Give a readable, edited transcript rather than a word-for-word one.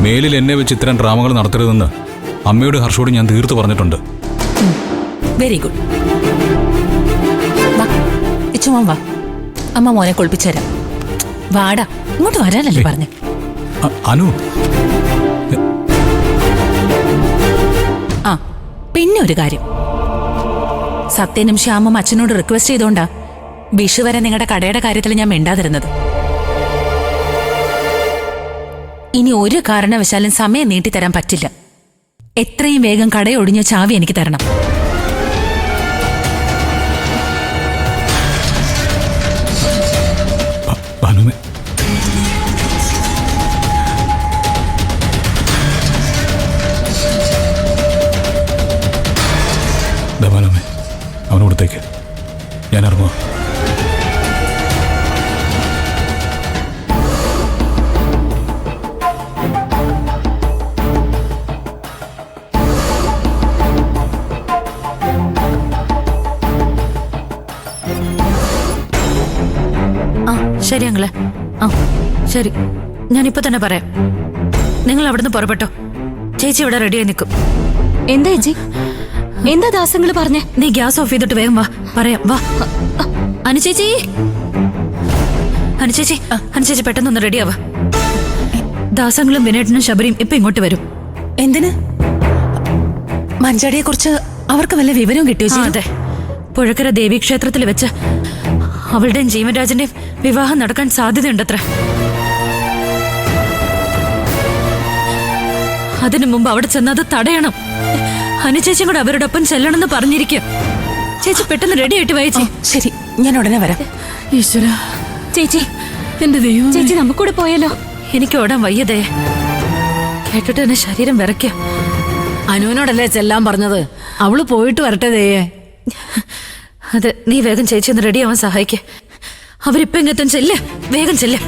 മേലിൽ എന്നെ വെച്ച് ഇത്തരം ഡ്രാമകൾ നടത്തരുതെന്ന് അമ്മയോട് ഹർഷോട് ഞാൻ തീർത്തു പറഞ്ഞിട്ടുണ്ട്. Very good. ഇച്ചുമോൻ വാ, അമ്മ മോനെ കുളിപ്പിച്ചുതരാം. വാടാ, ഇങ്ങോട്ട് വരാനല്ലേ പറഞ്ഞേ. അനു, ആ പിന്നെ ഒരു കാര്യം, സത്യനും ശ്യാമും അച്ഛനോട് റിക്വസ്റ്റ് ചെയ്തോണ്ടാ വിഷു വരെ നിങ്ങളുടെ കടയുടെ കാര്യത്തിൽ ഞാൻ മിണ്ടാതിരുന്നത്. ഇനി ഒരു കാരണവശാലും സമയം നീട്ടിത്തരാൻ പറ്റില്ല. എത്രയും വേഗം കടയൊഴിഞ്ഞ ചാവി എനിക്ക് തരണം. അവനോടത്തേക്ക് ഞാൻ ഇറങ്ങുക. ശരി അങ്ങളെ. ആ ശരി, ഞാനിപ്പോ തന്നെ പറയാം. നിങ്ങൾ അവിടുന്ന് പുറപ്പെട്ടോ. ചേച്ചി ഇവിടെ റെഡിയായി നിൽക്കും. എന്താ ചേച്ചി, എന്താ ദാസങ്ങള് പറഞ്ഞേ? നീ ഗ്യാസ് ഓഫ് ചെയ്തിട്ട് വേഗം വാ, പറയാം. വാ അനുചേച്ചി, അനുചേച്ചി, അനുചേച്ചി പെട്ടെന്നൊന്ന് റെഡിയാവാ. ദാസങ്ങളും വിനേട്ടനും ശബരിയും ഇപ്പൊ ഇങ്ങോട്ട് വരും. എന്തിന്? മഞ്ചാടിയെ കുറിച്ച് അവർക്ക് വല്ല വിവരവും കിട്ടിയോ? അതെ, പുഴക്കര ദേവീക്ഷേത്രത്തിൽ വെച്ച് അവളുടെയും ജീവൻരാജന്റെയും വിവാഹം നടക്കാൻ സാധ്യതയുണ്ടത്ര. അതിനു മുമ്പ് അവിടെ ചെന്നത് തടയണം. അനുചേച്ചിയും കൂടെ അവരുടെ ഒപ്പം ചെല്ലണമെന്ന് പറഞ്ഞിരിക്കുക. ചേച്ചി പെട്ടെന്ന് റെഡി ആയിട്ട് വായിച്ചേ. ശരി, ഞാൻ ഉടനെ വരാം. ഈശ്വര, ചേച്ചി, എന്റെ ദൈവം, ചേച്ചി നമുക്കൂടെ പോയാലോ? എനിക്ക് ഓടാൻ വയ്യതേ. കേട്ടിട്ട് എന്നെ ശരീരം വിറയ്ക്ക. അനുവിനോടല്ലേ ചെല്ലാൻ പറഞ്ഞത്? അവള് പോയിട്ട് വരട്ടെ ദേയേ. അതെ, നീ വേഗം ചേച്ചി ഒന്ന് റെഡിയാവാൻ സഹായിക്കേ. അവരിപ്പോ എങ്ങെത്തും. ചെല്ല്, വേഗം ചെല്ല്.